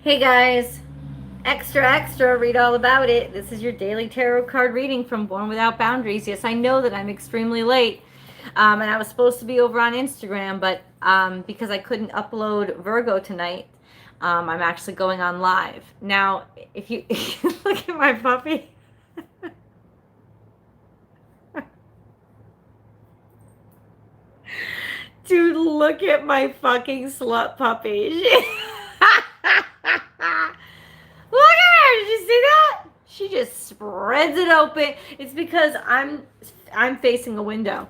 Hey guys, extra, extra, read all about it. This is your daily tarot card reading from Born Without Boundaries. Yes, I know that I'm extremely late, and I was supposed to be over on Instagram, but because I couldn't upload Virgo tonight, I'm actually going on live. Now, if you look at my puppy, dude, look at my fucking slut puppy. Look at her! Did you see that? She just spreads it open. It's because I'm facing a window,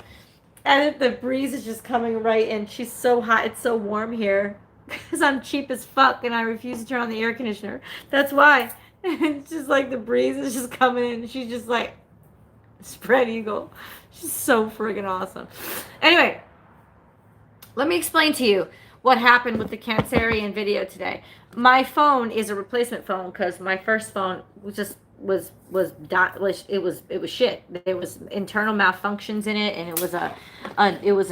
and the breeze is just coming right in. She's so hot. It's so warm here because I'm cheap as fuck and I refuse to turn on the air conditioner. That's why. It's just like the breeze is just coming in. She's just like spread eagle. She's so friggin' awesome. Anyway, let me explain to you what happened with the Cancerian video today. My phone is a replacement phone because my first phone it was shit. There was internal malfunctions in it, and it was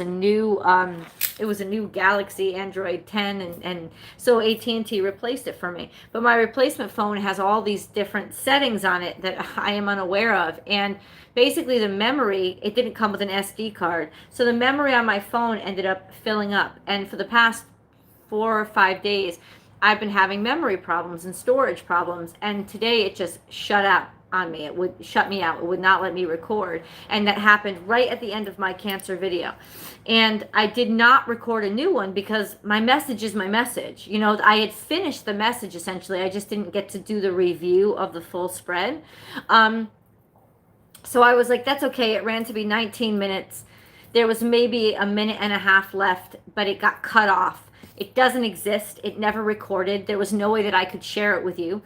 a new Galaxy Android 10, and so AT&T replaced it for me. But my replacement phone has all these different settings on it that I am unaware of, and basically the memory, it didn't come with an SD card, so the memory on my phone ended up filling up, and for the past 4 or 5 days I've been having memory problems and storage problems, and today it just shut out on me. It would shut me out. It would not let me record, and that happened right at the end of my Cancer video. And I did not record a new one because my message is my message. You know, I had finished the message essentially. I just didn't get to do the review of the full spread. So I was like, that's okay. It ran to be 19 minutes. There was maybe a minute and a half left, but it got cut off. It doesn't exist. It never recorded. There was no way that I could share it with you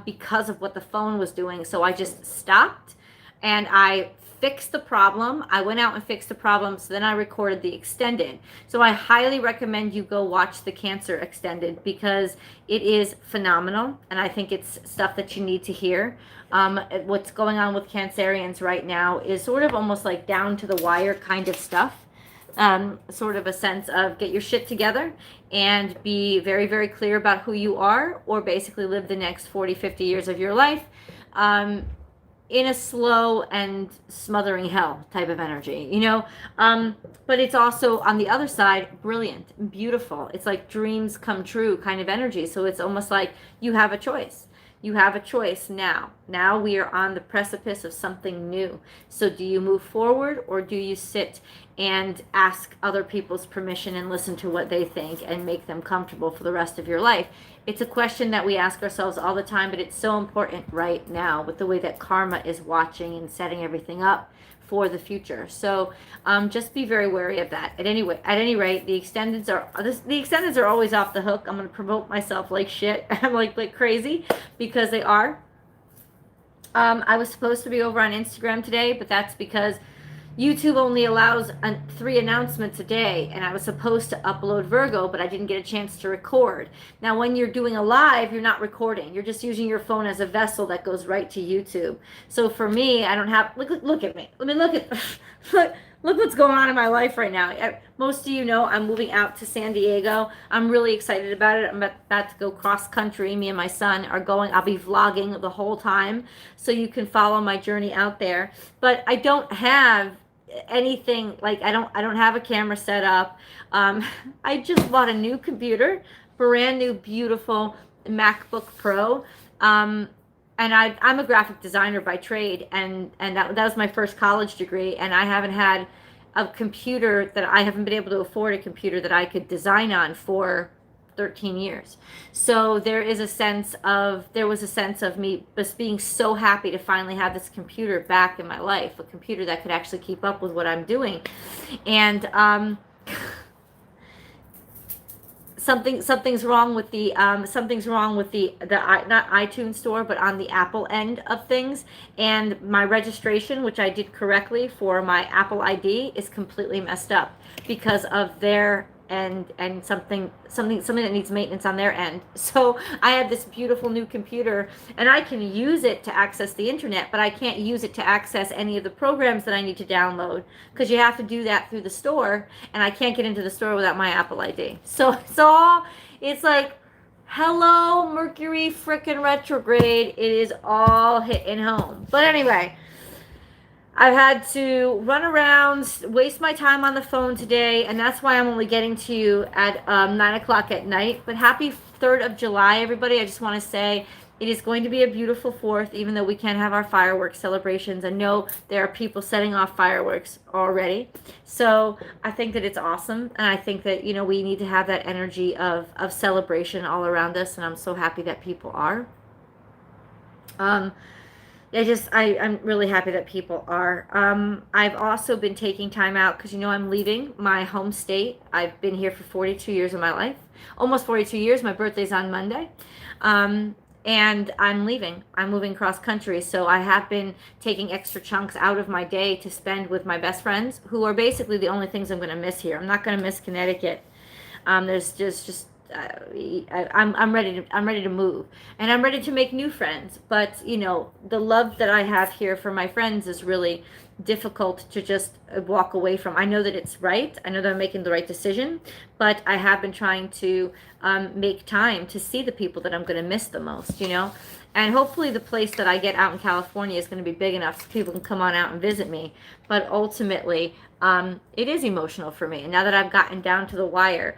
because of what the phone was doing. So I just stopped and I fixed the problem. I went out and fixed the problem. So then I recorded the extended. So I highly recommend you go watch the Cancer extended because it is phenomenal. And I think it's stuff that you need to hear. What's going on with Cancerians right now is sort of almost like down to the wire kind of stuff. Sort of a sense of get your shit together and be very, very clear about who you are, or basically live the next 40, 50 years of your life in a slow and smothering hell type of energy, you know? But it's also, on the other side, brilliant, beautiful. It's like dreams come true kind of energy. So it's almost like you have a choice. You have a choice now. Now we are on the precipice of something new. So do you move forward, or do you sit and ask other people's permission and listen to what they think and make them comfortable for the rest of your life? It's a question that we ask ourselves all the time, but it's so important right now with the way that karma is watching and setting everything up for the future. So just be very wary of that. At any rate, the extendeds are always off the hook. I'm going to promote myself like shit. I'm like crazy because they are. I was supposed to be over on Instagram today, but that's because YouTube only allows 3 announcements a day, and I was supposed to upload Virgo, but I didn't get a chance to record. Now, when you're doing a live, you're not recording. You're just using your phone as a vessel that goes right to YouTube. So for me, I don't have, look at me. I mean, look what's going on in my life right now. Most of you know I'm moving out to San Diego. I'm really excited about it. I'm about to go cross country. Me and my son are going. I'll be vlogging the whole time, so you can follow my journey out there. But I don't have anything, like I don't have a camera set up. I just bought a new computer, brand new, beautiful MacBook Pro. And I'm a graphic designer by trade, and that was my first college degree, and I haven't had a computer that I haven't been able to afford a computer that I could design on for 13 years. So there was a sense of me just being so happy to finally have this computer back in my life, a computer that could actually keep up with what I'm doing. And something's wrong with the not iTunes store, but on the Apple end of things, and my registration, which I did correctly for my Apple ID, is completely messed up because of their and something that needs maintenance on their end. So I have this beautiful new computer, and I can use it to access the internet, but I can't use it to access any of the programs that I need to download, because you have to do that through the store, and I can't get into the store without my Apple ID. So it's like Hello, Mercury frickin' retrograde. It is all hitting home. But anyway, I've had to run around, waste my time on the phone today, and that's why I'm only getting to you at 9 o'clock at night. But happy 3rd of July, everybody. I just want to say it is going to be a beautiful 4th, even though we can't have our fireworks celebrations. I know there are people setting off fireworks already. So I think that it's awesome, and I think that, you know, we need to have that energy of celebration all around us, and I'm so happy that people are. I'm really happy that people are. I've also been taking time out because, you know, I'm leaving my home state. I've been here for 42 years of my life, almost 42 years. My birthday's on Monday. And I'm leaving. I'm moving cross country. So I have been taking extra chunks out of my day to spend with my best friends, who are basically the only things I'm going to miss here. I'm not going to miss Connecticut. There's just I'm ready to move, and I'm ready to make new friends. But, you know, the love that I have here for my friends is really difficult to just walk away from. I know that it's right. I know that I'm making the right decision, but I have been trying to make time to see the people that I'm going to miss the most, you know. And hopefully the place that I get out in California is going to be big enough so people can come on out and visit me. But ultimately, it is emotional for me. And now that I've gotten down to the wire,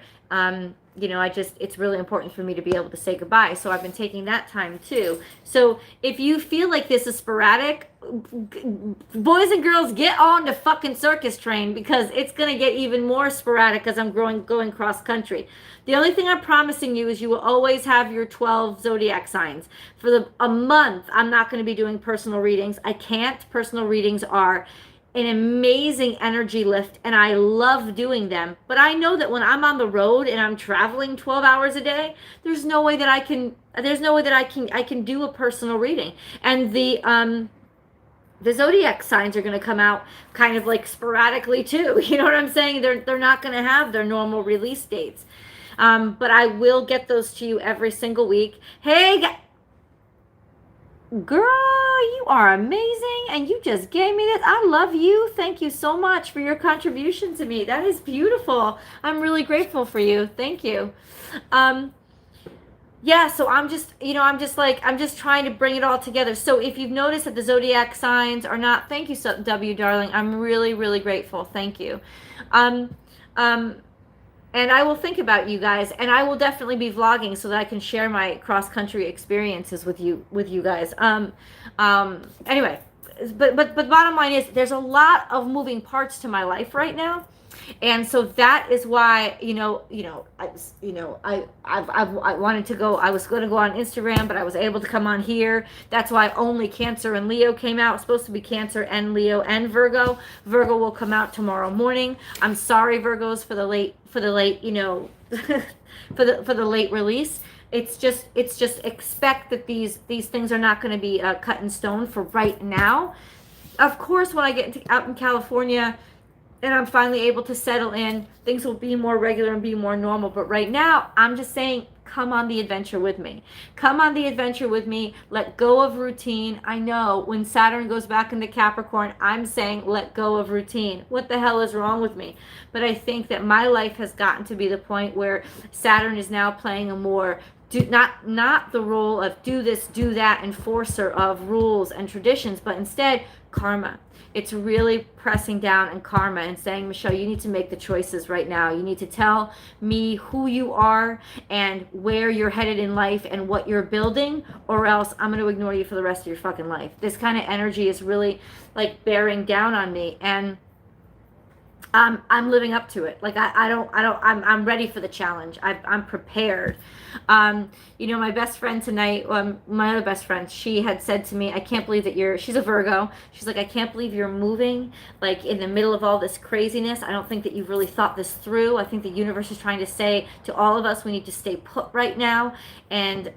you know, it's really important for me to be able to say goodbye. So I've been taking that time too. So if you feel like this is sporadic, boys and girls, get on the fucking circus train, because it's going to get even more sporadic as I'm going cross country. The only thing I'm promising you is you will always have your 12 zodiac signs. For a month, I'm not going to be doing personal readings. I can't. Personal readings are an amazing energy lift, and I love doing them. But I know that when I'm on the road and I'm traveling 12 hours a day, there's no way that I can do a personal reading. And the zodiac signs are going to come out kind of like sporadically too. You know what I'm saying? They're not going to have their normal release dates. But I will get those to you every single week. Hey, girl, you are amazing, and you just gave me this. I love you. Thank you so much for your contribution to me. That is beautiful. I'm really grateful for you. Thank you. Yeah, so I'm just trying to bring it all together. So if you've noticed that the zodiac signs are not, thank you, W, darling. I'm really, really grateful. Thank you. And I will think about you guys, and I will definitely be vlogging so that I can share my cross-country experiences with you guys. Anyway, but bottom line is, there's a lot of moving parts to my life right now. And so that is why, I wanted to go. I was going to go on Instagram, but I was able to come on here. That's why only Cancer and Leo came out. It's supposed to be Cancer and Leo and Virgo. Virgo will come out tomorrow morning. I'm sorry, Virgos, for the late, for the late release. It's just expect that these things are not going to be cut in stone for right now. Of course, when I get out in California and I'm finally able to settle in, things will be more regular and be more normal. But right now, I'm just saying, come on the adventure with me. Come on the adventure with me. Let go of routine. I know when Saturn goes back into Capricorn, I'm saying let go of routine. What the hell is wrong with me? But I think that my life has gotten to be the point where Saturn is now playing a more not the role of do this, do that, enforcer of rules and traditions, but instead karma. It's really pressing down in karma and saying, Michelle, you need to make the choices right now. You need to tell me who you are and where you're headed in life and what you're building, or else I'm going to ignore you for the rest of your fucking life. This kind of energy is really like bearing down on me, and I'm living up to it. Like I'm ready for the challenge. I'm prepared. My best friend tonight, my other best friend, she had said to me, I can't believe that she's a Virgo. She's like, I can't believe you're moving like in the middle of all this craziness. I don't think that you've really thought this through. I think the universe is trying to say to all of us, we need to stay put right now. And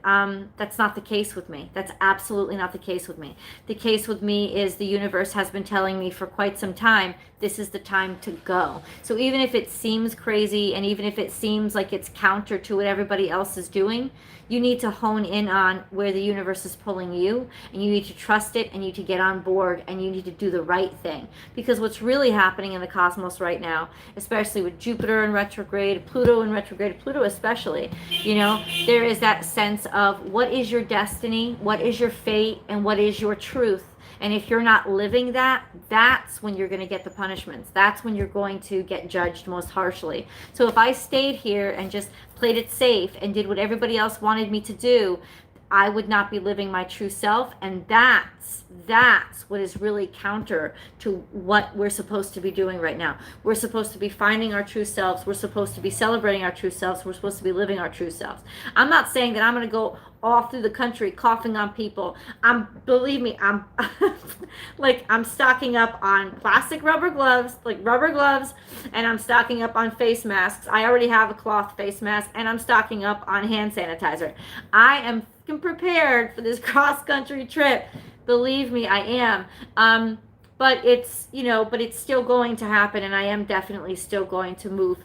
that's not the case with me. That's absolutely not the case with me. The case with me is the universe has been telling me for quite some time, this is the time to go. So even if it seems crazy, and even if it seems like it's counter to what everybody else is doing, you need to hone in on where the universe is pulling you, and you need to trust it, and you need to get on board, and you need to do the right thing. Because what's really happening in the cosmos right now, especially with Jupiter in retrograde, Pluto in retrograde, Pluto especially, you know, there is that sense of what is your destiny, what is your fate, and what is your truth. And if you're not living that, that's when you're going to get the punishments. That's when you're going to get judged most harshly. So if I stayed here and just played it safe and did what everybody else wanted me to do, I would not be living my true self. And that's what is really counter to what we're supposed to be doing right now. We're supposed to be finding our true selves. We're supposed to be celebrating our true selves. We're supposed to be living our true selves. I'm not saying that I'm going to go all through the country coughing on people. Believe me, I'm like, I'm stocking up on plastic rubber gloves, and I'm stocking up on face masks. I already have a cloth face mask, and I'm stocking up on hand sanitizer. I am prepared for this cross-country trip. Believe me, I am. But it's, you know, but it's still going to happen, and I am definitely still going to move.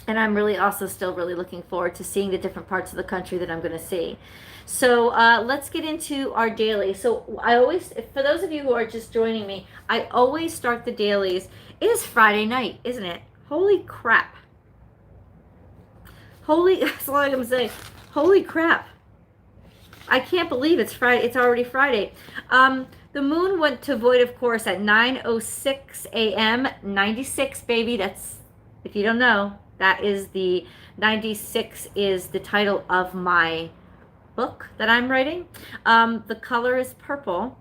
And I'm really also still really looking forward to seeing the different parts of the country that I'm going to see. So let's get into our daily. So I always, for those of you who are just joining me, I always start the dailies. It is Friday night, isn't it? Holy crap. That's all I'm going to say. Holy crap. I can't believe it's Friday. It's already Friday. The moon went to void of course at 9:06 a.m. 96, baby. That's, if you don't know, that is the 96 is the title of my book that I'm writing. The color is purple.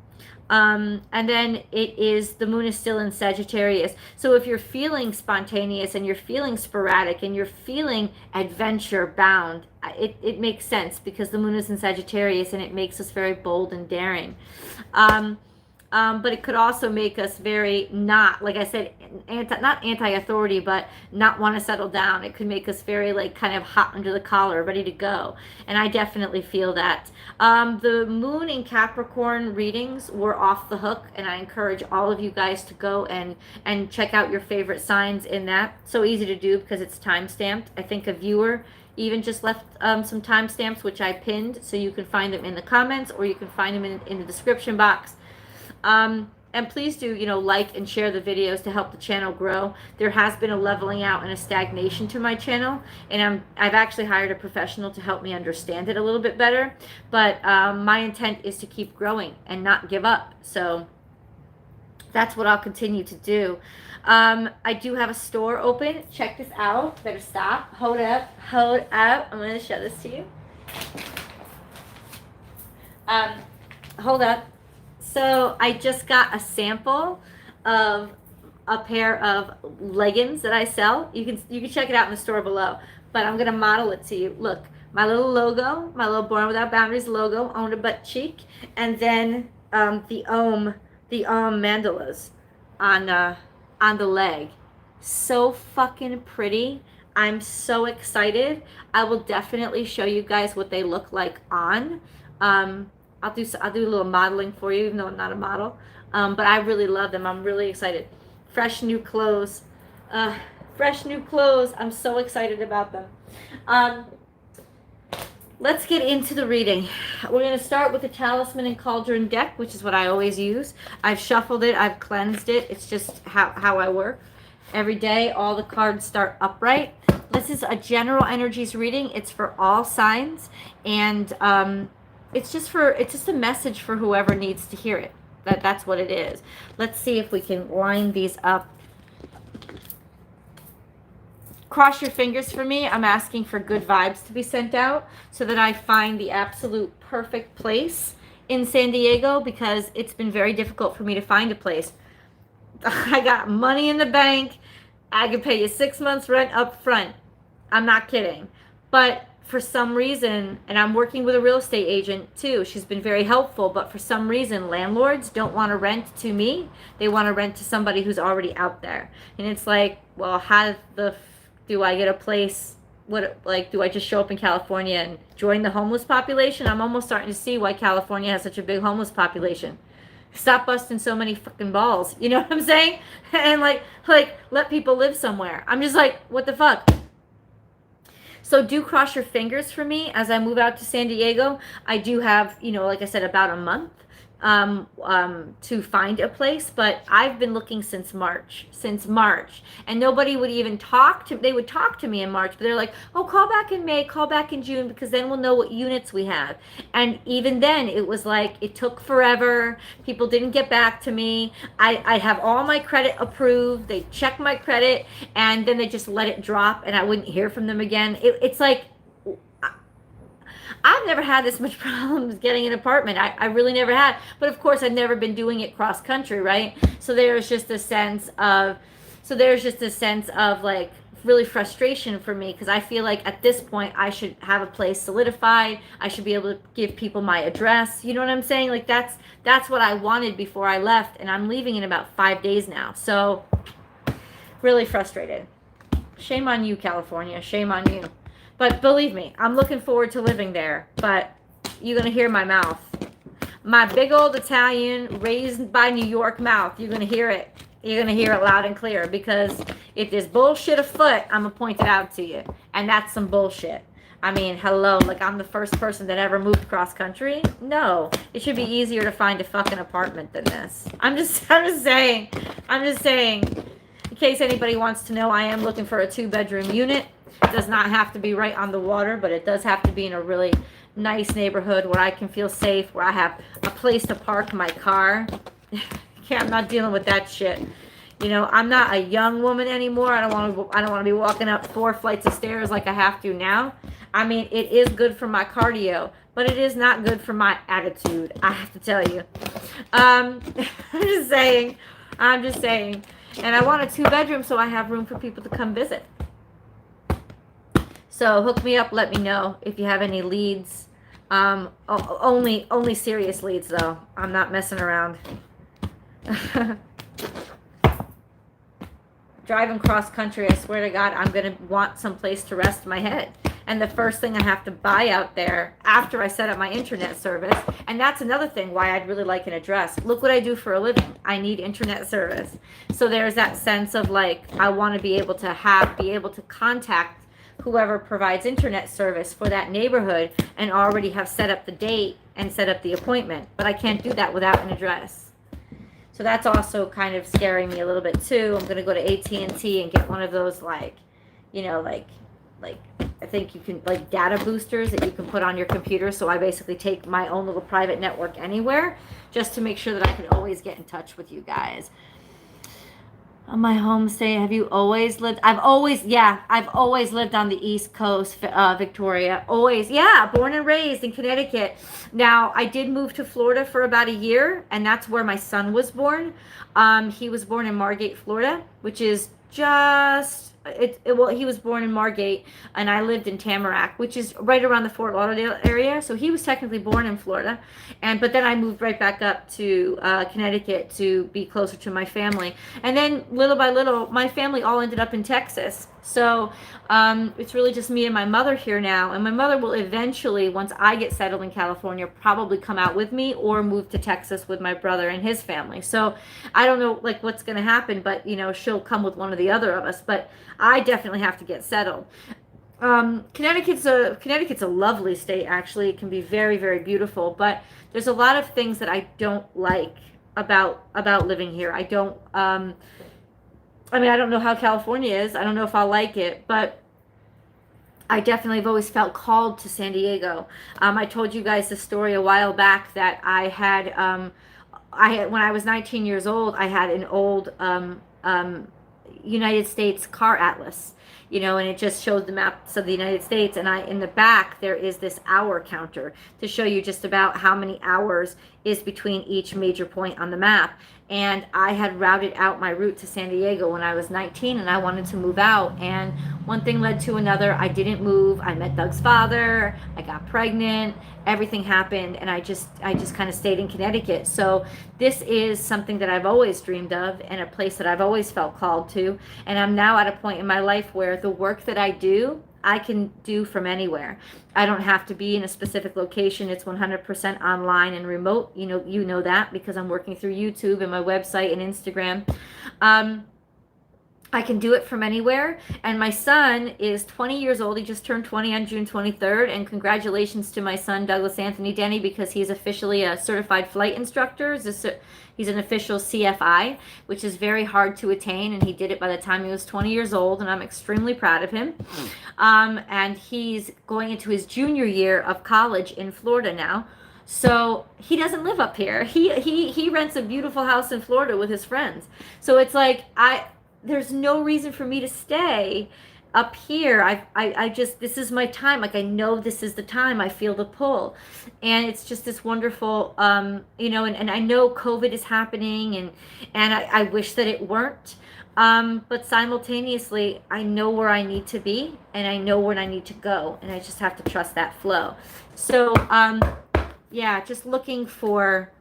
And then it is, the moon is still in Sagittarius. So if you're feeling spontaneous and you're feeling sporadic and you're feeling adventure bound, it makes sense because the moon is in Sagittarius and it makes us very bold and daring. But it could also make us very not, like I said, not anti-authority, but not want to settle down. It could make us very like kind of hot under the collar, ready to go. And I definitely feel that. The moon in Capricorn readings were off the hook, and I encourage all of you guys to go and check out your favorite signs in that. So easy to do because it's time-stamped. I think a viewer even just left some timestamps, which I pinned, so you can find them in the comments or you can find them in the description box. And please do, you know, like and share the videos to help the channel grow. There has been a leveling out and a stagnation to my channel, and I've actually hired a professional to help me understand it a little bit better. But my intent is to keep growing and not give up. So that's what I'll continue to do. I do have a store open. Check this out. Better stop. Hold up. I'm going to show this to you. Hold up. So I just got a sample of a pair of leggings that I sell. You can check it out in the store below, but I'm gonna model it to you. Look, my little logo, my little Born Without Boundaries logo on the butt cheek, and then the mandalas on the leg. So fucking pretty. I'm so excited. I will definitely show you guys what they look like on. I'll do a little modeling for you, even though I'm not a model. But I really love them. I'm really excited. Fresh new clothes. I'm so excited about them. Let's get into the reading. We're going to start with the Talisman and Cauldron deck, which is what I always use. I've shuffled it. I've cleansed it. It's just how I work. Every day, all the cards start upright. This is a general energies reading. It's for all signs. And it's just a message for whoever needs to hear it. That's what it is. Let's see if we can line these up. Cross your fingers for me. I'm asking for good vibes to be sent out so that I find the absolute perfect place in San Diego, because it's been very difficult for me to find a place. I got money in the bank. I can pay you 6 months rent up front. I'm not kidding. But for some reason, and I'm working with a real estate agent too, she's been very helpful, but for some reason landlords don't want to rent to me. They want to rent to somebody who's already out there. And it's like, well, how do I get a place? Do I just show up in California and join the homeless population? I'm almost starting to see why California has such a big homeless population. Stop busting so many fucking balls. You know what I'm saying? And like let people live somewhere. I'm just like, what the fuck? So do cross your fingers for me as I move out to San Diego. I do have, like I said, about a month to find a place, but I've been looking since March, and nobody would even they would talk to me in March, but they're like, oh, call back in May, call back in June, because then we'll know what units we have. And even then it was like, it took forever. People didn't get back to me. I have all my credit approved. They checked my credit and then they just let it drop and I wouldn't hear from them again. It's like, I've never had this much problems getting an apartment. I really never had. But of course, I've never been doing it cross country, right? So there's just a sense of like really frustration for me, because I feel like at this point I should have a place solidified. I should be able to give people my address. You know what I'm saying? Like that's what I wanted before I left, and I'm leaving in about 5 days now. So really frustrated. Shame on you, California. Shame on you. But believe me, I'm looking forward to living there. But you're going to hear my mouth. My big old Italian, raised by New York mouth. You're going to hear it. You're going to hear it loud and clear. Because if there's bullshit afoot, I'm going to point it out to you. And that's some bullshit. I mean, hello. Like, I'm the first person that ever moved cross country? No. It should be easier to find a fucking apartment than this. I'm just saying. In case anybody wants to know, I am looking for a 2-bedroom unit. It does not have to be right on the water, but it does have to be in a really nice neighborhood where I can feel safe, where I have a place to park my car. I'm not dealing with that shit. I'm not a young woman anymore. I don't want to be walking up 4 flights of stairs like I have to now. I mean, it is good for my cardio, but it is not good for my attitude, I have to tell you. I'm just saying. And I want a 2-bedroom so I have room for people to come visit. So hook me up, let me know if you have any leads. Only serious leads though. I'm not messing around. Driving cross country, I swear to God, I'm going to want some place to rest my head. And the first thing I have to buy out there after I set up my internet service, and that's another thing why I'd really like an address. Look what I do for a living. I need internet service. So there's that sense of like, I want to be able to contact whoever provides internet service for that neighborhood and already have set up the date and set up the appointment. But I can't do that without an address. So that's also kind of scaring me a little bit too. I'm going to go to AT&T and get one of those like I think you can, like, data boosters that you can put on your computer. So I basically take my own little private network anywhere just to make sure that I can always get in touch with you guys. On my home state, have you always lived? I've always lived on the East Coast, Victoria. Always, yeah, born and raised in Connecticut. Now, I did move to Florida for about a year, and that's where my son was born. He was born in Margate, Florida, which is just... he was born in Margate, and I lived in Tamarack, which is right around the Fort Lauderdale area. So he was technically born in Florida, but then I moved right back up to Connecticut to be closer to my family. And then little by little, my family all ended up in Texas. So it's really just me and my mother here now. And my mother will eventually, once I get settled in California, probably come out with me or move to Texas with my brother and his family. So I don't know like what's going to happen, but she'll come with one or the other of us. But I definitely have to get settled. Connecticut's a lovely state, actually. It can be very, very beautiful, but there's a lot of things that I don't like about living here. I don't know how California is. I don't know if I'll like it, but I definitely have always felt called to San Diego. I told you guys the story a while back that I had when I was 19 years old, I had an old United States car atlas, and it just showed the maps of the United States. And in the back, there is this hour counter to show you just about how many hours is between each major point on the map. And I had routed out my route to San Diego when I was 19, and I wanted to move out. And one thing led to another. I didn't move. I met Doug's father. I got pregnant. Everything happened, and I just kind of stayed in Connecticut. So this is something that I've always dreamed of, and a place that I've always felt called to. And I'm now at a point in my life where the work that I do, I can do from anywhere. I don't have to be in a specific location. It's 100% online and remote. You know that because I'm working through YouTube and my website and Instagram. I can do it from anywhere. And my son is 20 years old. He just turned 20 on June 23rd. And congratulations to my son, Douglas Anthony Denny, because he's officially a certified flight instructor. He's an official CFI, which is very hard to attain. And he did it by the time he was 20 years old. And I'm extremely proud of him. And he's going into his junior year of college in Florida now. So he doesn't live up here. He rents a beautiful house in Florida with his friends. So it's like, there's no reason for me to stay up here. I just, this is my time. Like, I know this is the time. I feel the pull. And it's just this wonderful, and I know COVID is happening and I wish that it weren't. But simultaneously, I know where I need to be and I know where I need to go. And I just have to trust that flow. So, yeah, just looking for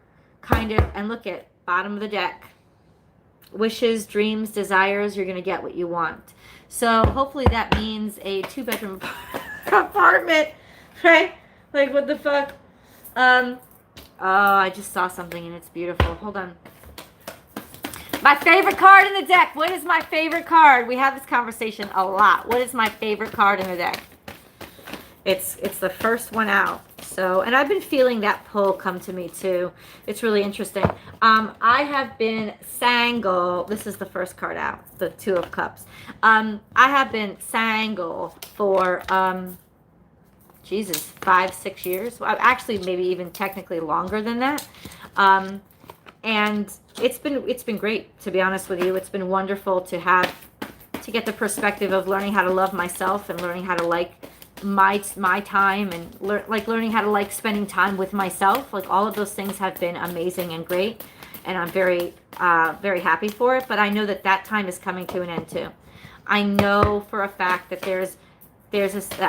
and look at bottom of the deck. Wishes, dreams, desires, you're going to get what you want. So hopefully that means a 2-bedroom apartment, right? Like, what the fuck? Oh, I just saw something and it's beautiful. Hold on. My favorite card in the deck. What is my favorite card? We have this conversation a lot. What is my favorite card in the deck? It's the first one out. So, and I've been feeling that pull come to me too. It's really interesting. I have been single. This is the first card out, the 2 of Cups. I have been single for, 5-6 years. Well, actually, maybe even technically longer than that. And it's been great, to be honest with you. It's been wonderful to get the perspective of learning how to love myself and learning how to like my time and learning how to like spending time with myself. Like, all of those things have been amazing and great, and I'm very very happy for it. But I know that time is coming to an end too. I know for a fact that I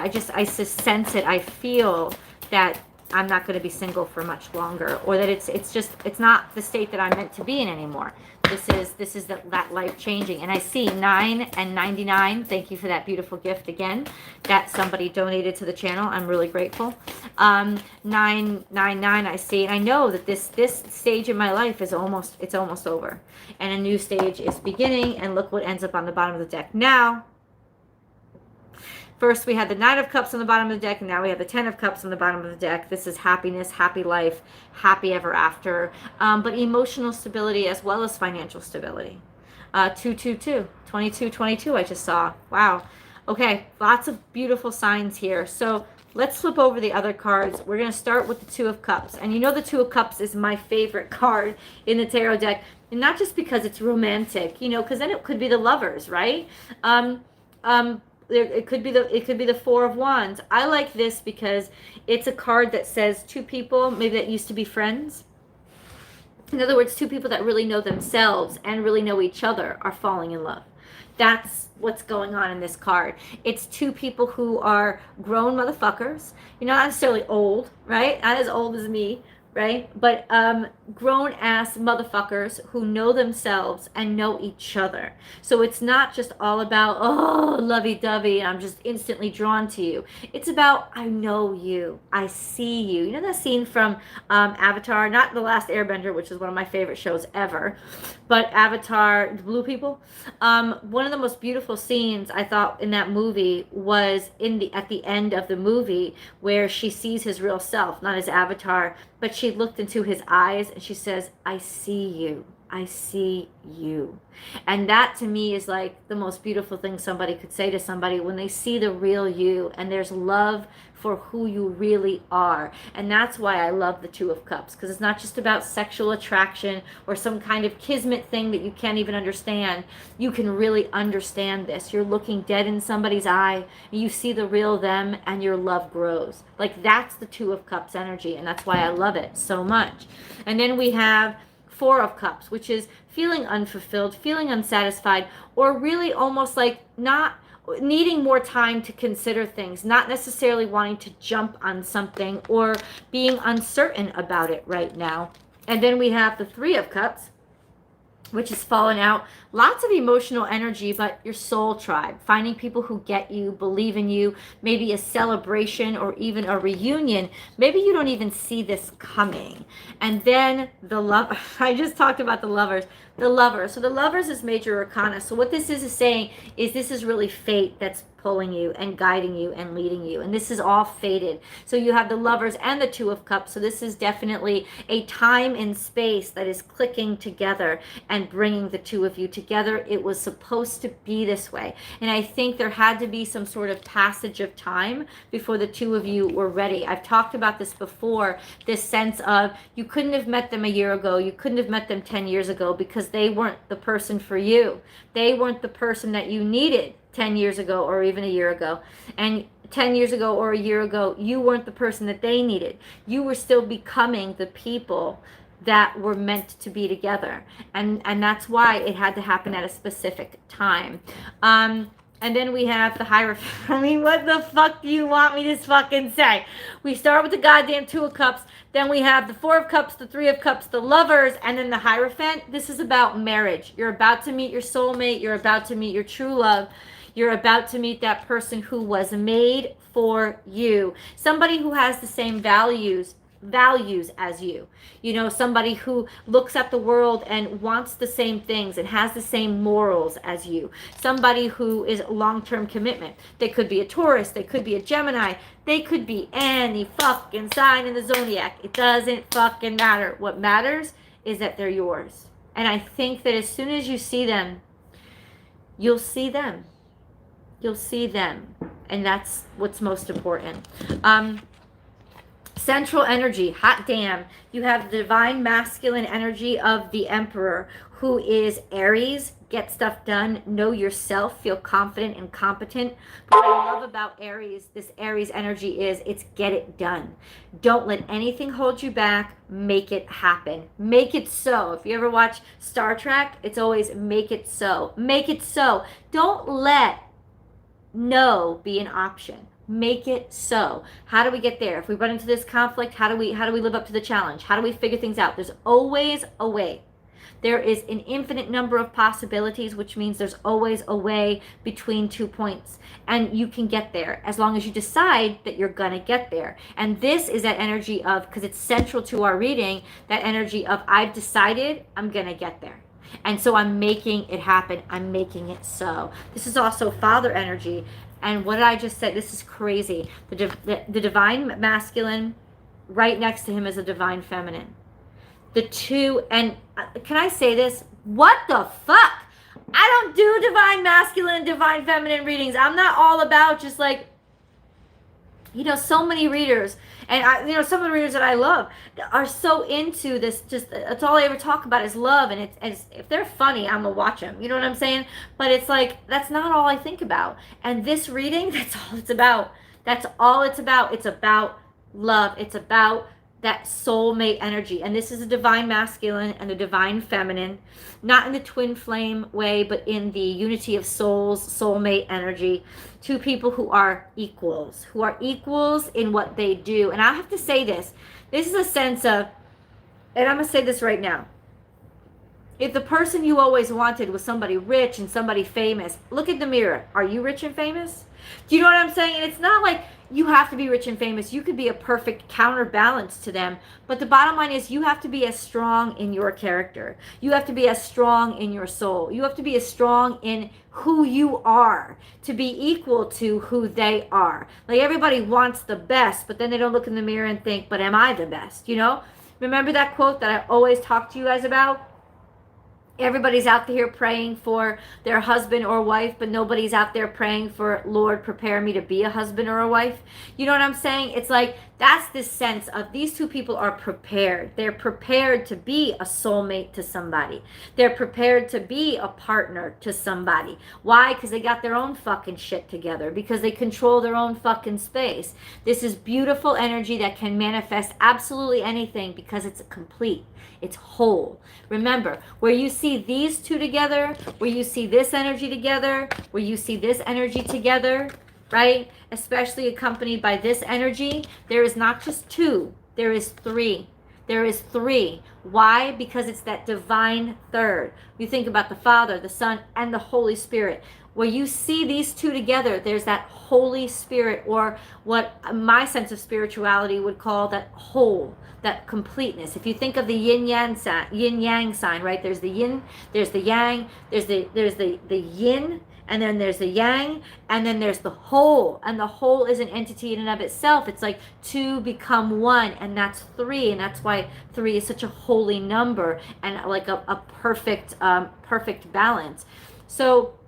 just sense it. I feel that I'm not going to be single for much longer, or that it's not the state that I'm meant to be in anymore. This is that life changing. And I see 9 and 99. Thank you for that beautiful gift again that somebody donated to the channel. I'm really grateful. 999 I see, and I know that this stage in my life is almost over, and a new stage is beginning. And look what ends up on the bottom of the deck now. First, we had the 9 of Cups on the bottom of the deck, and now we have the 10 of Cups on the bottom of the deck. This is happiness, happy life, happy ever after, but emotional stability as well as financial stability. 222, 2222 I just saw. Wow. Okay, lots of beautiful signs here. So let's flip over the other cards. We're going to start with the 2 of Cups. And you know the 2 of Cups is my favorite card in the tarot deck. And not just because it's romantic, because then it could be the Lovers, right? It could be the 4 of Wands. I like this because it's a card that says 2 people maybe that used to be friends. In other words, 2 people that really know themselves and really know each other are falling in love. That's what's going on in this card. It's 2 people who are grown motherfuckers. You're not necessarily old, right? Not as old as me, right? But grown ass motherfuckers who know themselves and know each other. So it's not just all about, oh, lovey-dovey, I'm just instantly drawn to you. It's about, I know you, I see you. You know that scene from Avatar, not The Last Airbender, which is one of my favorite shows ever, but Avatar, the Blue People. One of the most beautiful scenes I thought in that movie was at the end of the movie, where she sees his real self, not his avatar, but she looked into his eyes and she says, I see you. I see you. And that to me is like the most beautiful thing somebody could say to somebody when they see the real you, and there's love for who you really are. And that's why I love the 2 of Cups, because it's not just about sexual attraction or some kind of kismet thing that you can't even understand. You can really understand this. You're looking dead in somebody's eye, and you see the real them, and your love grows. Like, that's the 2 of Cups energy, and that's why I love it so much. And then we have 4 of Cups, which is feeling unfulfilled, feeling unsatisfied, or really almost like not needing more time to consider things, not necessarily wanting to jump on something or being uncertain about it right now. And then we have the 3 of Cups, which is falling out. Lots of emotional energy, but your soul tribe, finding people who get you, believe in you, maybe a celebration or even a reunion. Maybe you don't even see this coming. And then the love, I just talked about the lovers. The lovers. So the lovers is major arcana. So what this is saying is this is really fate that's pulling you and guiding you and leading you. And this is all fated. So you have the lovers and the two of cups. So this is definitely a time and space that is clicking together and bringing the two of you together. It was supposed to be this way. And I think there had to be some sort of passage of time before the two of you were ready. I've talked about this before, this sense of you couldn't have met them a year ago. You couldn't have met them 10 years ago because they weren't the person for you. They weren't the person that you needed 10 years ago or even a year ago. And 10 years ago or a year ago, you weren't the person that they needed. You were still becoming the people that were meant to be together. And that's why it had to happen at a specific time. And then we have the Hierophant. I mean, what the fuck do you want me to fucking say? We start with the goddamn Two of Cups. Then we have the Four of Cups, the Three of Cups, the Lovers, and then the Hierophant. This is about marriage. You're about to meet your soulmate. You're about to meet your true love. You're about to meet that person who was made for you. Somebody who has the same values as you. You know, somebody who looks at the world and wants the same things and has the same morals as you. Somebody who is long-term commitment. They could be a Taurus, they could be a Gemini, they could be any fucking sign in the zodiac. It doesn't fucking matter. What matters is that they're yours. And I think that as soon as you see them, you'll see them. You'll see them. And that's what's most important. Central energy, hot damn. You have the divine masculine energy of the Emperor, who is Aries. Get stuff done, know yourself, feel confident and competent. But what I love about Aries, this Aries energy is it's get it done. Don't let anything hold you back. Make it happen. Make it so. If you ever watch Star Trek, it's always make it so. Make it so. Don't let no be an option. Make it so. How do we get there? If we run into this conflict, how do we live up to the challenge? How do we figure things out? There's always a way. There is an infinite number of possibilities, which means there's always a way between 2 points. And you can get there as long as you decide that you're going to get there. And this is that energy of, because it's central to our reading, that energy of I've decided I'm going to get there. And so I'm making it happen. I'm making it so. This is also father energy. And what I just said, this is crazy. The divine masculine, right next to him is a divine feminine. The two, and can I say this? What the fuck? I don't do divine masculine and divine feminine readings. I'm not all about just like, you know, so many readers, and you know, some of the readers that I love are so into this. Just that's all I ever talk about is love, and it's if they're funny, I'm gonna watch them. You know what I'm saying? But it's like that's not all I think about. And this reading, that's all it's about. That's all it's about. It's about love. It's about that soulmate energy. And this is a divine masculine and a divine feminine, not in the twin flame way, but in the unity of souls, soulmate energy. Two people who are equals in what they do. And I have to say this is a sense of, and I'm going to say this right now. If the person you always wanted was somebody rich and somebody famous, look at the mirror. Are you rich and famous? Do you know what I'm saying? And it's not like you have to be rich and famous. You could be a perfect counterbalance to them. But the bottom line is you have to be as strong in your character. You have to be as strong in your soul. You have to be as strong in who you are to be equal to who they are. Like everybody wants the best, but then they don't look in the mirror and think, but am I the best? You know? Remember that quote that I always talk to you guys about? Everybody's out there praying for their husband or wife, but nobody's out there praying for, Lord, prepare me to be a husband or a wife. You know what I'm saying? It's like, that's this sense of these two people are prepared. They're prepared to be a soulmate to somebody. They're prepared to be a partner to somebody. Why? Because they got their own fucking shit together. Because they control their own fucking space. This is beautiful energy that can manifest absolutely anything because it's complete. It's whole. Remember, where you see these two together, where you see this energy together, where you see this energy together, right? Especially accompanied by this energy, there is not just two, there is three. There is three. Why? Because it's that divine third. You think about the Father, the Son, and the Holy Spirit. Where you see these two together, there's that Holy Spirit, or what my sense of spirituality would call that whole, that completeness. If you think of the yin yang sign, right? There's the yin, there's the yang, there's the yin, and then there's the yang, and then there's the whole. And the whole is an entity in and of itself. It's like two become one, and that's three. And that's why three is such a holy number, and like a perfect balance. So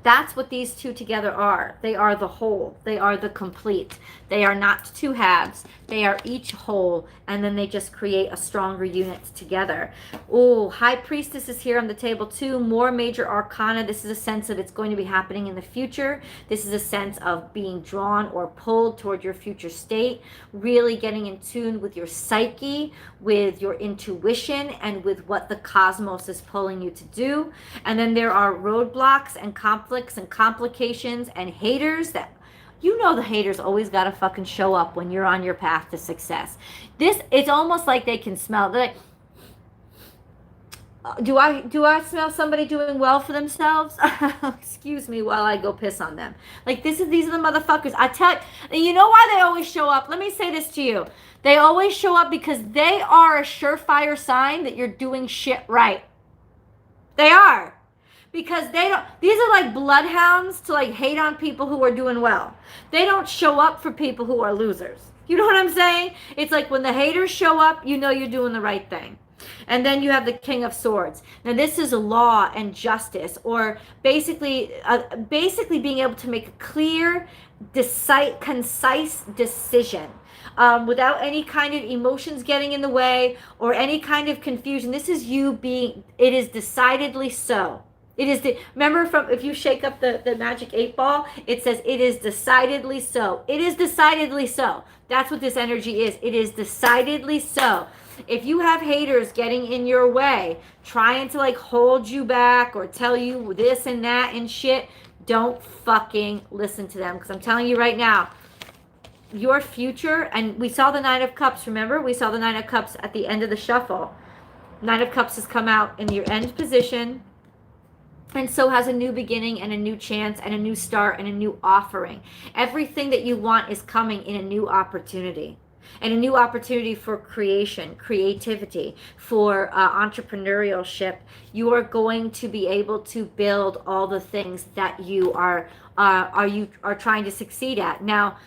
that's what these two together are. They are the whole. They are the complete. They are not two halves. They are each whole, and then they just create a stronger unit together. Oh, High Priestess is here on the table too. More major arcana. This is a sense that it's going to be happening in the future. This is a sense of being drawn or pulled toward your future state. Really getting in tune with your psyche, with your intuition, and with what the cosmos is pulling you to do. And then there are roadblocks and conflicts and complications and haters that, you know, the haters always got to fucking show up when you're on your path to success. It's almost like they can smell. They're like, do I smell somebody doing well for themselves? Excuse me while I go piss on them. Like, these are the motherfuckers. I tell you know why they always show up? Let me say this to you. They always show up because they are a surefire sign that you're doing shit right. They are. Because these are like bloodhounds to like hate on people who are doing well. They don't show up for people who are losers. You know what I'm saying? It's like when the haters show up, you know you're doing the right thing. And then you have the King of Swords. Now this is law and justice, or basically being able to make a clear, concise decision. Without any kind of emotions getting in the way or any kind of confusion. This is you being, it is decidedly so. It is remember, from if you shake up the magic 8-ball, it says it is decidedly so. It is decidedly so. That's what this energy is. It is decidedly so. If you have haters getting in your way, trying to like hold you back or tell you this and that and shit, don't fucking listen to them. Because I'm telling you right now, your future, and we saw the Nine of Cups, remember? We saw the Nine of Cups at the end of the shuffle. Nine of Cups has come out in your end position. And so has a new beginning and a new chance and a new start and a new offering. Everything that you want is coming in a new opportunity. And a new opportunity for creation, creativity, for entrepreneurship. You are going to be able to build all the things that you are trying to succeed at. Now,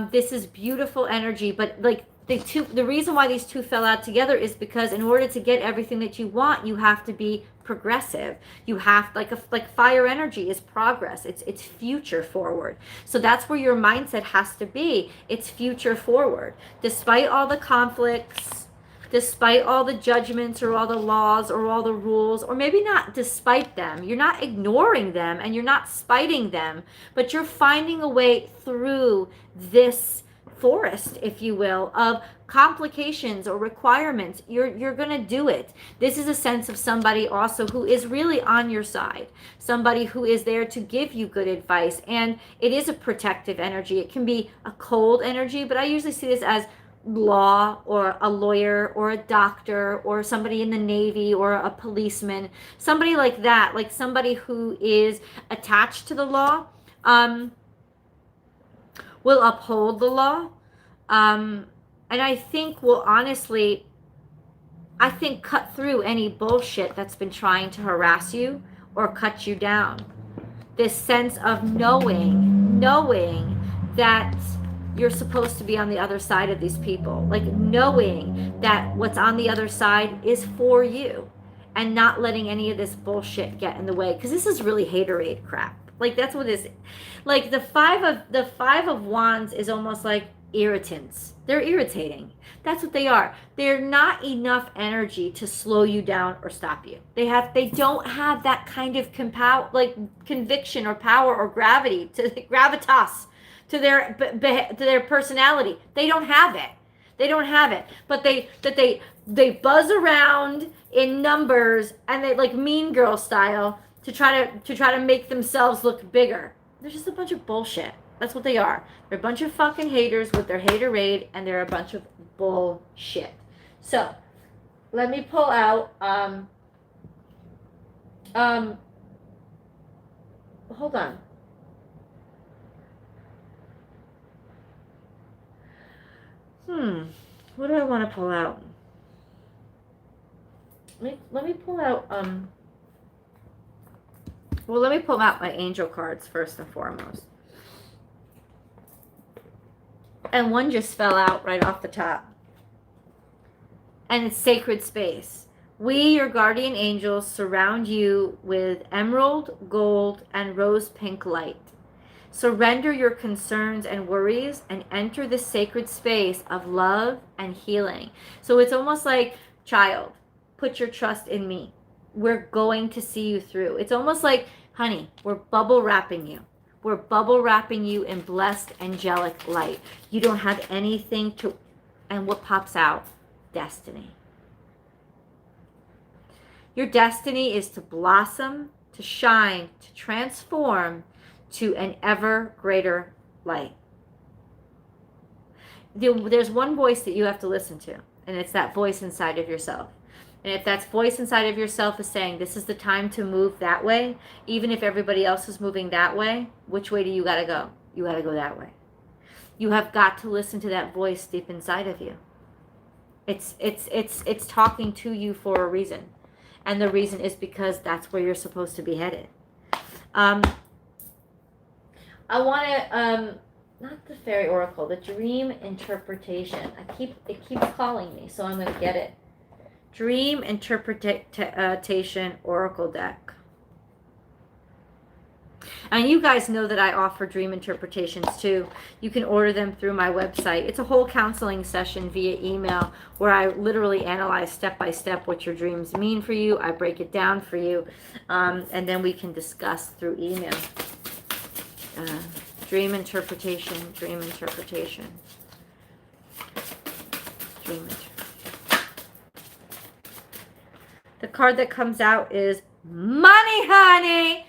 this is beautiful energy, but like the reason why these two fell out together is because in order to get everything that you want, you have to be progressive. You have like fire energy is progress. It's future forward. So that's where your mindset has to be. It's future forward. Despite all the conflicts, despite all the judgments or all the laws or all the rules, or maybe not despite them, you're not ignoring them and you're not spiting them, but you're finding a way through this forest, if you will, of complications or requirements. You're gonna do it. This is a sense of somebody also who is really on your side, somebody who is there to give you good advice, and it is a protective energy. It can be a cold energy, but I usually see this as law or a lawyer or a doctor or somebody in the Navy or a policeman, somebody like that, like somebody who is attached to the law, will uphold the law, and I think will honestly, cut through any bullshit that's been trying to harass you or cut you down. This sense of knowing that you're supposed to be on the other side of these people, like knowing that what's on the other side is for you, and not letting any of this bullshit get in the way, because this is really haterade crap. Like that's what it is. Like the five of wands is almost like irritants. They're irritating. That's what they are. They're not enough energy to slow you down or stop you. They don't have that kind of conviction or power or gravity to gravitas to their personality. They don't have it. But they buzz around in numbers, and they like Mean Girl style to try to make themselves look bigger. They're just a bunch of bullshit. That's what they are. They're a bunch of fucking haters with their haterade, and they're a bunch of bullshit. So let me pull out, hold on. What do I want to pull out? Let me pull out, well, let me pull out my angel cards first and foremost. And one just fell out right off the top. And it's sacred space. We, your guardian angels, surround you with emerald, gold, and rose pink light. Surrender your concerns and worries and enter the sacred space of love and healing. So it's almost like, child, put your trust in me. We're going to see you through. It's almost like, honey, we're bubble wrapping you. We're bubble wrapping you in blessed angelic light. You don't have anything to, and what pops out? Destiny. Your destiny is to blossom, to shine, to transform to an ever greater light. There's one voice that you have to listen to, and it's that voice inside of yourself. And if that voice inside of yourself is saying, this is the time to move that way, even if everybody else is moving that way, which way do you got to go? You got to go that way. You have got to listen to that voice deep inside of you. It's talking to you for a reason. And the reason is because that's where you're supposed to be headed. I want to, not the fairy oracle, the dream interpretation. It keeps calling me, so I'm going to get it. Dream interpretation oracle deck. And you guys know that I offer dream interpretations too. You can order them through my website. It's a whole counseling session via email where I literally analyze step by step what your dreams mean for you. I break it down for you, and then we can discuss through email. Dream interpretation, dream interpretation, dream interpretation. The card that comes out is money, honey.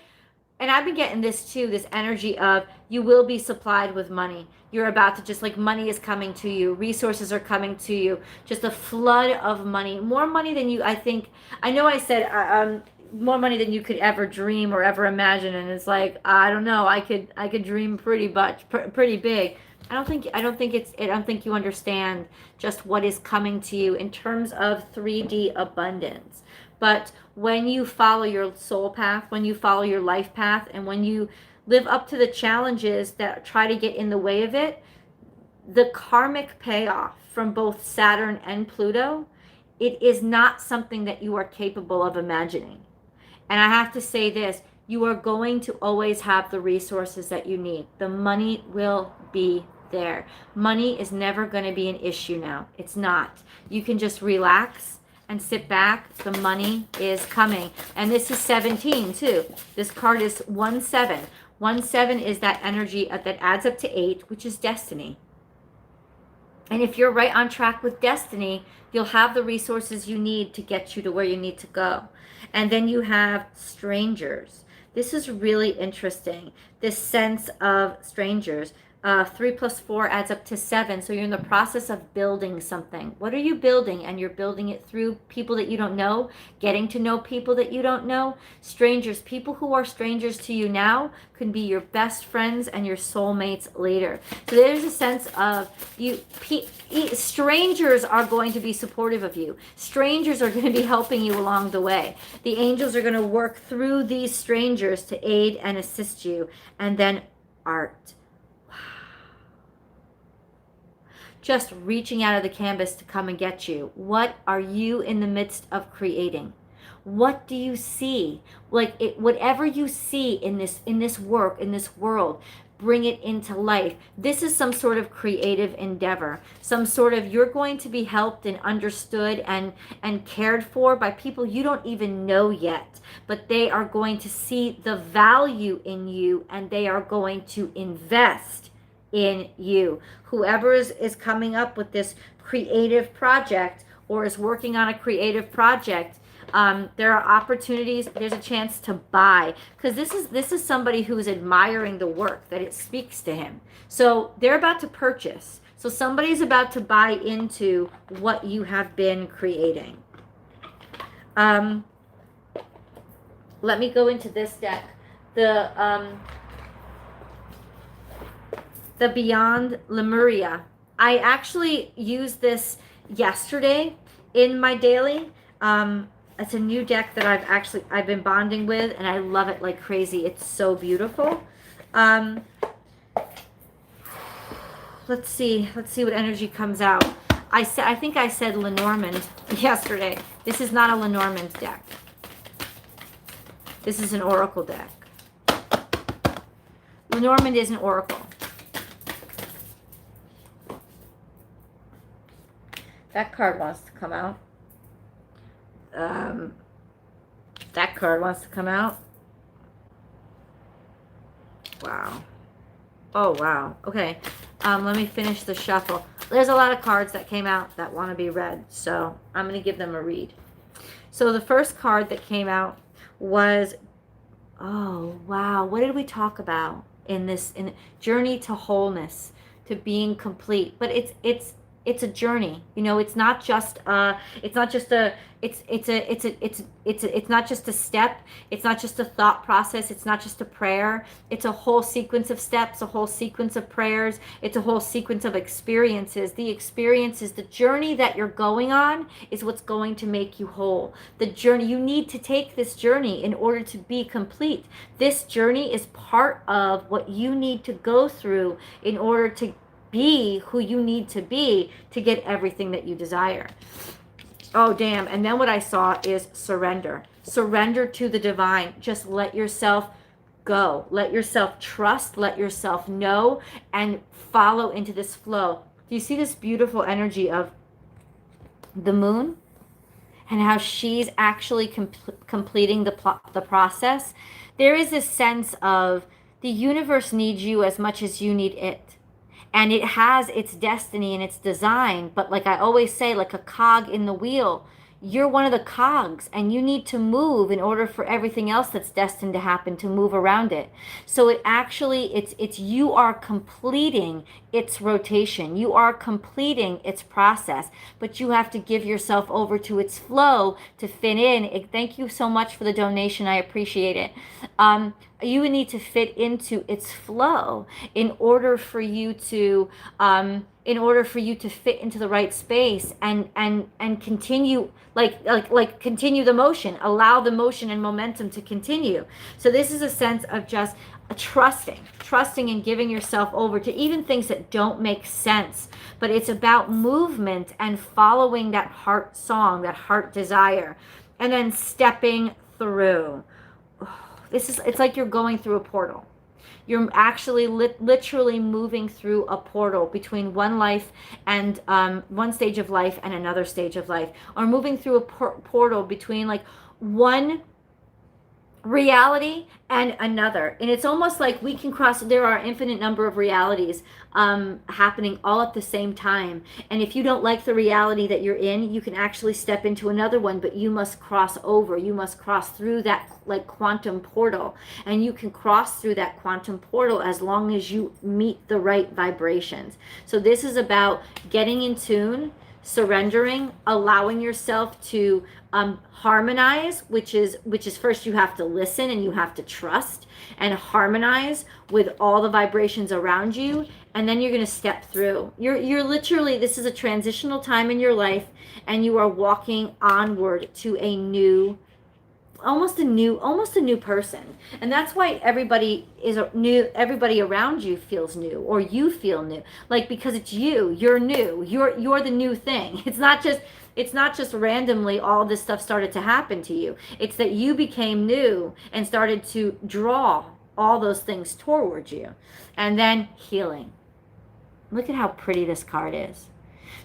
And I've been getting this too, this energy of you will be supplied with money. You're about to just like money is coming to you. Resources are coming to you. Just a flood of money. More money than you, I think. I know I said more money than you could ever dream or ever imagine. And it's like, I don't know. I could dream pretty big. I don't think you understand just what is coming to you in terms of 3D abundance. But when you follow your soul path, when you follow your life path, and when you live up to the challenges that try to get in the way of it, the karmic payoff from both Saturn and Pluto, it is not something that you are capable of imagining. And I have to say this, you are going to always have the resources that you need. The money will be there. Money is never going to be an issue now. It's not. You can just relax and sit back. The money is coming. And this is 17 too. This card is 1-7. 1-7 is that energy that adds up to 8, which is destiny. And if you're right on track with destiny, you'll have the resources you need to get you to where you need to go. And then you have strangers. This is really interesting. This sense of strangers. 3 + 4 adds up to 7. So you're in the process of building something. What are you building? And you're building it through people that you don't know, getting to know people that you don't know. Strangers, people who are strangers to you now can be your best friends and your soulmates later. So there's a sense of strangers are going to be supportive of you. Strangers are going to be helping you along the way. The angels are going to work through these strangers to aid and assist you. And then art. Just reaching out of the canvas to come and get you. What are you in the midst of creating? What do you see? Whatever you see in this work, in this world, bring it into life. This is some sort of creative endeavor. Some sort of, you're going to be helped and understood and cared for by people you don't even know yet. But they are going to see the value in you and they are going to invest in you. Whoever is coming up with this creative project or is working on a creative project, there are opportunities. There's a chance to buy, because this is somebody who is admiring the work, that it speaks to him. So they're about to purchase. So somebody's about to buy into what you have been creating. Let me go into this deck. The Beyond Lemuria. I actually used this yesterday in my daily. It's a new deck that I've been bonding with, and I love it like crazy. It's so beautiful. Let's see what energy comes out. I think I said Lenormand yesterday. This is not a Lenormand deck. This is an oracle deck. Lenormand is an oracle. That card wants to come out. That card wants to come out. Wow. Oh, wow. Okay. Let me finish the shuffle. There's a lot of cards that came out that want to be read, so I'm going to give them a read. So the first card that came out was, oh, wow. What did we talk about in Journey to Wholeness, to being complete? But it's a journey. You know, it's not just a step. It's not just a thought process. It's not just a prayer. It's a whole sequence of steps, a whole sequence of prayers. It's a whole sequence of experiences. The journey that you're going on is what's going to make you whole. The journey, you need to take this journey in order to be complete. This journey is part of what you need to go through in order to be who you need to be to get everything that you desire. Oh, damn. And then what I saw is surrender. Surrender to the divine. Just let yourself go. Let yourself trust. Let yourself know and follow into this flow. Do you see this beautiful energy of the moon and how she's actually completing the process? There is this sense of the universe needs you as much as you need it. And it has its destiny and its design. But like I always say, like a cog in the wheel, you're one of the cogs and you need to move in order for everything else that's destined to happen to move around it. So it's you are completing its rotation. You are completing its process, but you have to give yourself over to its flow to fit in. Thank you so much for the donation. I appreciate it. You need to fit into its flow in order for you to fit into the right space and continue continue the motion, allow the motion and momentum to continue. So this is a sense of just trusting and giving yourself over to even things that don't make sense, but it's about movement and following that heart song, that heart desire, and then stepping through. It's like you're going through a portal. You're actually literally moving through a portal between one life and one stage of life and another stage of life, or moving through a portal between like one reality and another. And it's almost like we can cross, there are an infinite number of realities happening all at the same time. And if you don't like the reality that you're in, you can actually step into another one, but you must cross over. You must cross through that like quantum portal. And you can cross through that quantum portal as long as you meet the right vibrations. So this is about getting in tune, surrendering, allowing yourself to harmonize, which is first you have to listen and you have to trust and harmonize with all the vibrations around you, and then you're going to step through. You're literally, this is a transitional time in your life, and you are walking onward to a new, almost a new person. And that's why everybody is new. Everybody around you feels new, or you feel new, like, because it's you're new, you're the new thing. It's not just randomly all this stuff started to happen to you. It's that you became new and started to draw all those things towards you. And then healing. Look at how pretty this card is.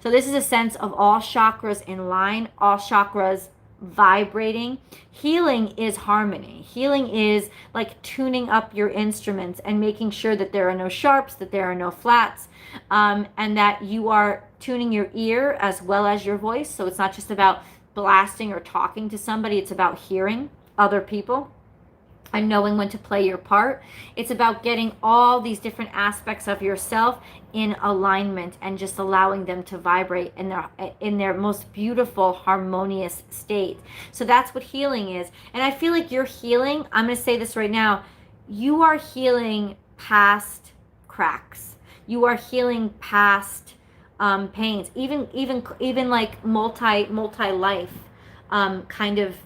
So this is a sense of all chakras in line, all chakras vibrating. Healing is harmony. Healing is like tuning up your instruments and making sure that there are no sharps, that there are no flats, and that you are tuning your ear as well as your voice. So it's not just about blasting or talking to somebody, it's about hearing other people. and knowing when to play your part. It's about getting all these different aspects of yourself in alignment and just allowing them to vibrate in their most beautiful harmonious state. So that's what healing is. And I feel like you're healing, I'm going to say this right now, you are healing past cracks. You are healing past pains, even like multi life kind of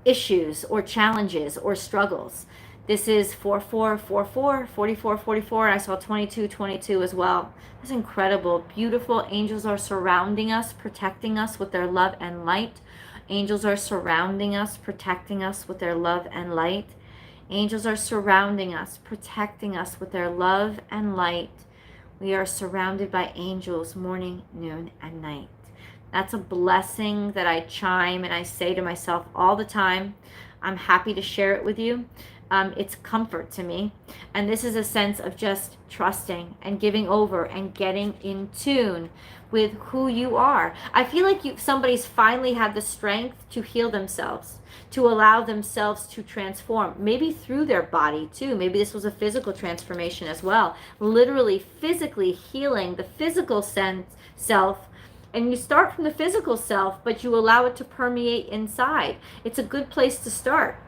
issues or challenges or struggles. This is 4444, 4444. I saw 2222 as well. It's incredible. Beautiful angels are surrounding us, protecting us with their love and light. Angels are surrounding us, protecting us with their love and light. Angels are surrounding us, protecting us with their love and light. We are surrounded by angels morning, noon, and night. That's a blessing that I chime and I say to myself all the time. I'm happy to share it with you. It's comfort to me. And this is a sense of just trusting and giving over and getting in tune with who you are. I feel like somebody's finally had the strength to heal themselves, to allow themselves to transform, maybe through their body too. Maybe this was a physical transformation as well. Literally, physically healing the physical self. And you start from the physical self, but you allow it to permeate inside. It's a good place to start.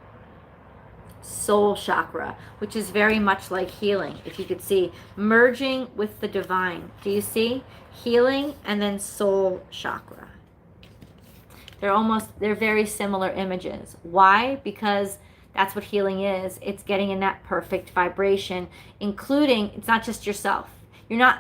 Soul chakra, which is very much like healing. If you could see, merging with the divine. Do you see? Healing and then soul chakra. They're very similar images. Why? Because that's what healing is. It's getting in that perfect vibration, including, it's not just yourself.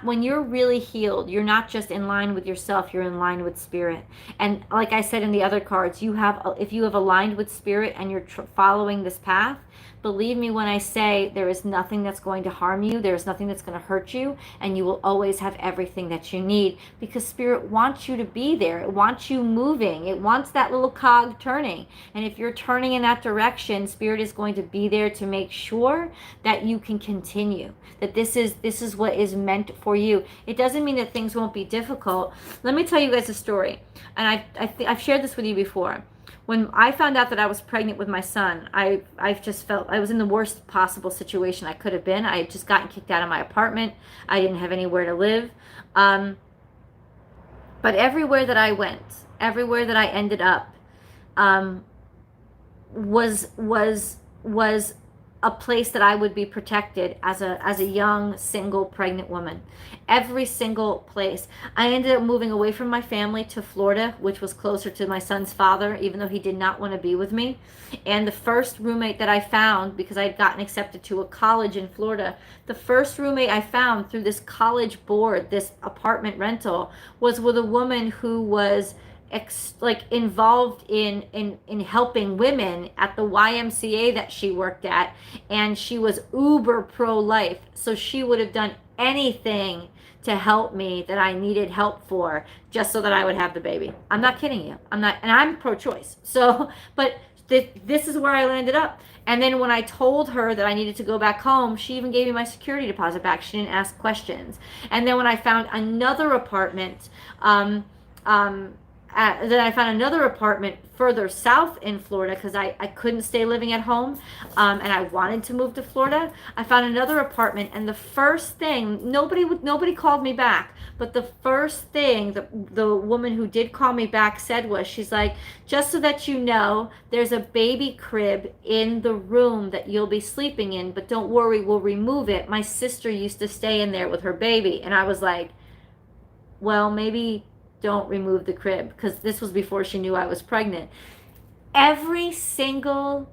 When you're really healed, you're not just in line with yourself, you're in line with spirit. And like I said in the other cards, if you have aligned with spirit and you're following this path, believe me when I say there is nothing that's going to harm you, there is nothing that's going to hurt you, and you will always have everything that you need, because spirit wants you to be there. It wants you moving. It wants that little cog turning. And if you're turning in that direction, spirit is going to be there to make sure that you can continue, that this is what is meant for you. It doesn't mean that things won't be difficult. Let me tell you guys a story, and I've shared this with you before. When I found out that I was pregnant with my son, I just felt I was in the worst possible situation I could have been. I had just gotten kicked out of my apartment. I didn't have anywhere to live. But everywhere that I went, everywhere that I ended up, was a place that I would be protected as a young, single, pregnant woman. Every single place. I ended up moving away from my family to Florida, which was closer to my son's father, even though he did not want to be with me. And the first roommate that I found, because I had gotten accepted to a college in Florida, the first roommate I found through this college board, this apartment rental, was with a woman who was involved in helping women at the YMCA that she worked at, and she was uber pro-life, so she would have done anything to help me that I needed help for, just so that I would have the baby. I'm not kidding you. And I'm pro-choice. So, but this is where I landed up. And then when I told her that I needed to go back home, she even gave me my security deposit back. She didn't ask questions. And then when I found another apartment, then I found another apartment further south in Florida, because I couldn't stay living at home, and I wanted to move to Florida. I found another apartment, and the first thing, nobody called me back, but the first thing the woman who did call me back said was, she's like, just so that you know, there's a baby crib in the room that you'll be sleeping in, but don't worry, we'll remove it. My sister used to stay in there with her baby. And I was like, well, maybe don't remove the crib, because this was before she knew I was pregnant. Every single,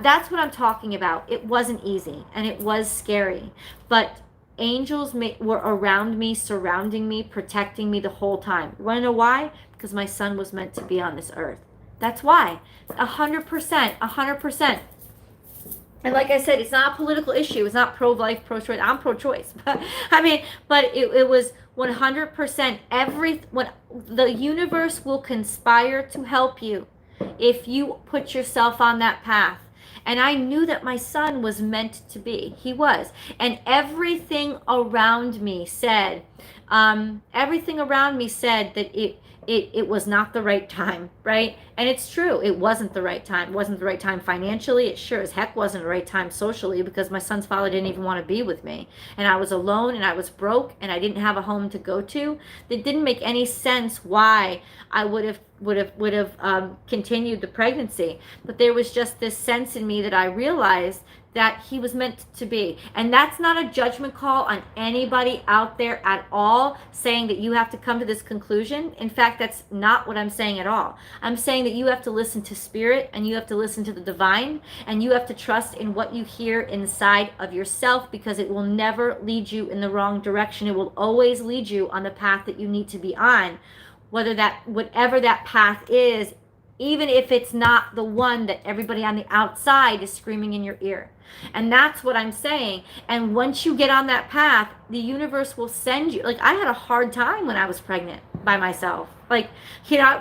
that's what I'm talking about. It wasn't easy and it was scary, but angels were around me, surrounding me, protecting me the whole time. You want to know why? Because my son was meant to be on this earth. That's why. 100%. And like I said, it's not a political issue. It's not pro-life, pro-choice. I'm pro-choice. But it was 100%. The universe will conspire to help you if you put yourself on that path. And I knew that my son was meant to be. He was. And everything around me said that it was not the right time, right? And it's true, it wasn't the right time. It wasn't the right time financially. It sure as heck wasn't the right time socially, because my son's father didn't even want to be with me, and I was alone, and I was broke, and I didn't have a home to go to. It didn't make any sense why I would have continued the pregnancy. But there was just this sense in me that I realized that he was meant to be. And that's not a judgment call on anybody out there at all, saying that you have to come to this conclusion. In fact, that's not what I'm saying at all. I'm saying that you have to listen to spirit, and you have to listen to the divine, and you have to trust in what you hear inside of yourself, because it will never lead you in the wrong direction. It will always lead you on the path that you need to be on, whatever that path is, even if it's not the one that everybody on the outside is screaming in your ear. And that's what I'm saying. And once you get on that path, the universe will send you. Like, I had a hard time when I was pregnant by myself. Like,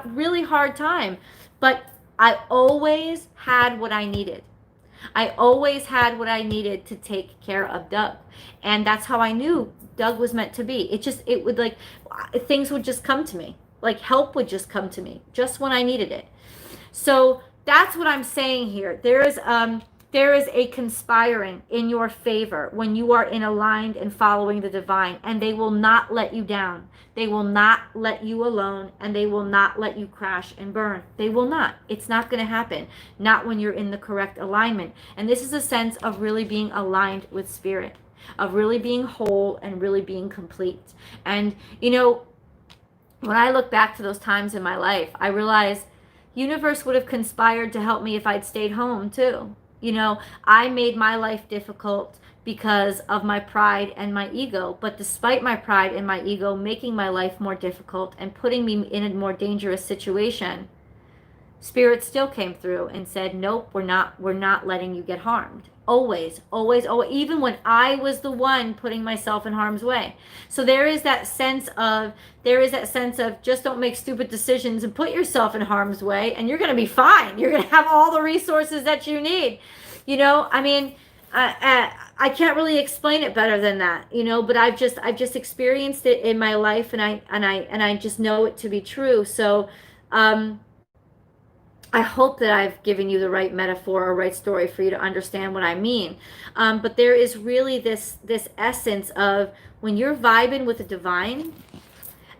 really hard time. But I always had what I needed. I always had what I needed to take care of Doug. And that's how I knew Doug was meant to be. It would, like, things would just come to me. Like, help would just come to me just when I needed it. So that's what I'm saying here. There is a conspiring in your favor when you are in aligned and following the divine, and they will not let you down. They will not let you alone, and they will not let you crash and burn. They will not. It's not going to happen. Not when you're in the correct alignment. And this is a sense of really being aligned with spirit, of really being whole and really being complete. And, when I look back to those times in my life, I realize universe would have conspired to help me if I'd stayed home too. I made my life difficult because of my pride and my ego. But despite my pride and my ego making my life more difficult and putting me in a more dangerous situation, Spirit still came through and said, nope, we're not letting you get harmed. Always, always, always, even when I was the one putting myself in harm's way. So there is that sense of just don't make stupid decisions and put yourself in harm's way, and you're going to be fine. You're going to have all the resources that you need. I can't really explain it better than that, but I've just experienced it in my life, and I just know it to be true. So, I hope that I've given you the right metaphor or right story for you to understand what I mean. But there is really this essence of when you're vibing with the divine,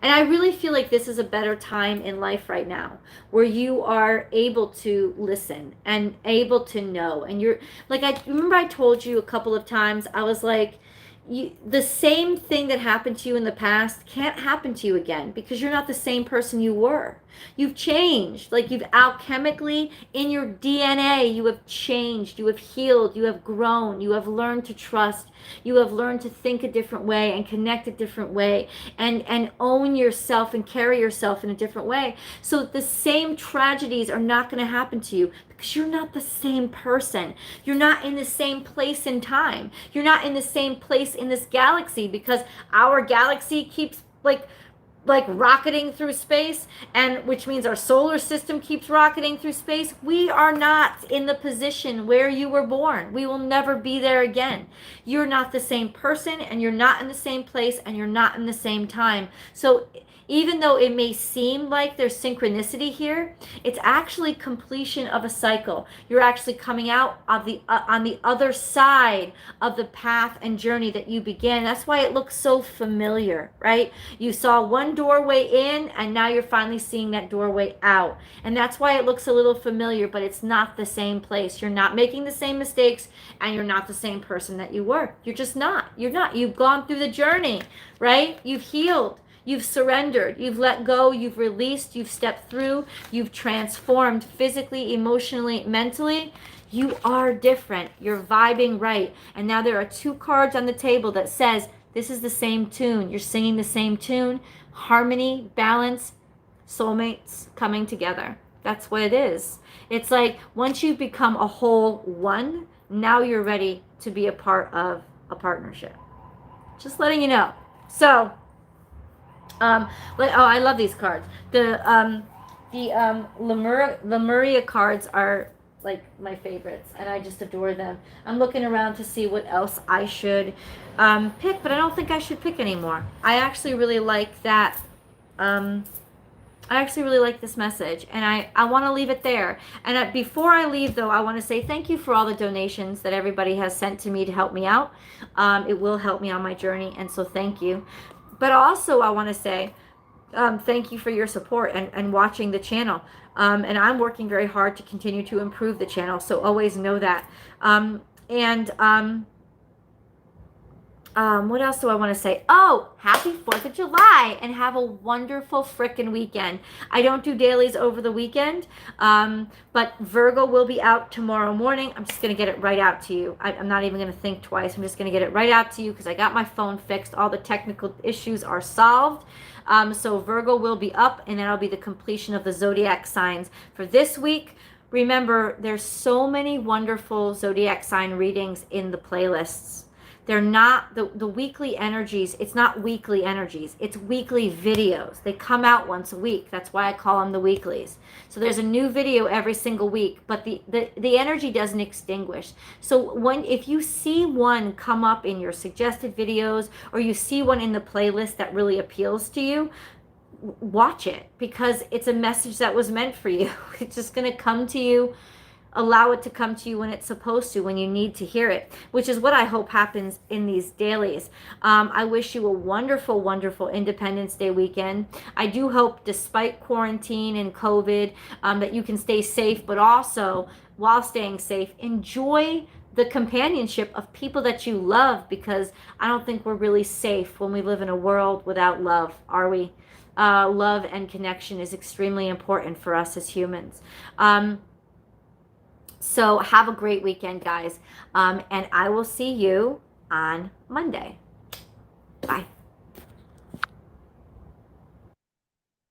and I really feel like this is a better time in life right now, where you are able to listen and able to know. And you're like, I remember I told you a couple of times, I was like, the same thing that happened to you in the past can't happen to you again, because you're not the same person you were. You've changed. Like, you've alchemically, in your DNA, you have changed, you have healed, you have grown, you have learned to trust, you have learned to think a different way and connect a different way, and own yourself and carry yourself in a different way. So the same tragedies are not going to happen to you, because you're not the same person. You're not in the same place in time. You're not in the same place in this galaxy, because our galaxy keeps like rocketing through space, and which means our solar system keeps rocketing through space. We are not in the position where you were born. We will never be there again. You're not the same person, and you're not in the same place, and you're not in the same time. So even though it may seem like there's synchronicity here, it's actually completion of a cycle. You're actually coming out of on the other side of the path and journey that you began. That's why it looks so familiar, right? You saw one doorway in, and now you're finally seeing that doorway out. And that's why it looks a little familiar, but it's not the same place. You're not making the same mistakes, and you're not the same person that you were. You're just not. You're not. You've gone through the journey, right? You've healed. You've surrendered, you've let go, you've released, you've stepped through, you've transformed physically, emotionally, mentally. You are different. You're vibing right. And now there are 2 cards on the table that says, this is the same tune. You're singing the same tune. Harmony, balance, soulmates coming together. That's what it is. It's like once you become a whole one, now you're ready to be a part of a partnership. Just letting you know. So, I love these cards. The Lemuria cards are like my favorites, and I just adore them. I'm looking around to see what else I should pick, but I don't think I should pick anymore. I actually really like that I actually really like this message, and I want to leave it there. And before I leave, though, I want to say thank you for all the donations that everybody has sent to me to help me out. It will help me on my journey, and so thank you. But also, I want to say thank you for your support and watching the channel. And I'm working very hard to continue to improve the channel, so always know that. And what else do I want to say? Oh, happy 4th of July and have a wonderful frickin' weekend. I don't do dailies over the weekend, but Virgo will be out tomorrow morning. I'm just going to get it right out to you. I'm not even going to think twice. I'm just going to get it right out to you because I got my phone fixed. All the technical issues are solved. So Virgo will be up, and that'll be the completion of the zodiac signs for this week. Remember, there's so many wonderful zodiac sign readings in the playlists. They're not the weekly energies. It's not weekly energies. It's weekly videos. They come out once a week. That's why I call them the weeklies. So there's a new video every single week, but the energy doesn't extinguish. So if you see one come up in your suggested videos, or you see one in the playlist that really appeals to you, watch it, because it's a message that was meant for you. It's just going to come to you. Allow it to come to you when it's supposed to, when you need to hear it, which is what I hope happens in these dailies. I wish you a wonderful, wonderful Independence Day weekend. I do hope, despite quarantine and COVID, that you can stay safe, but also, while staying safe, enjoy the companionship of people that you love, because I don't think we're really safe when we live in a world without love, are we? Love and connection is extremely important for us as humans. So have a great weekend, guys. And I will see you on Monday. Bye.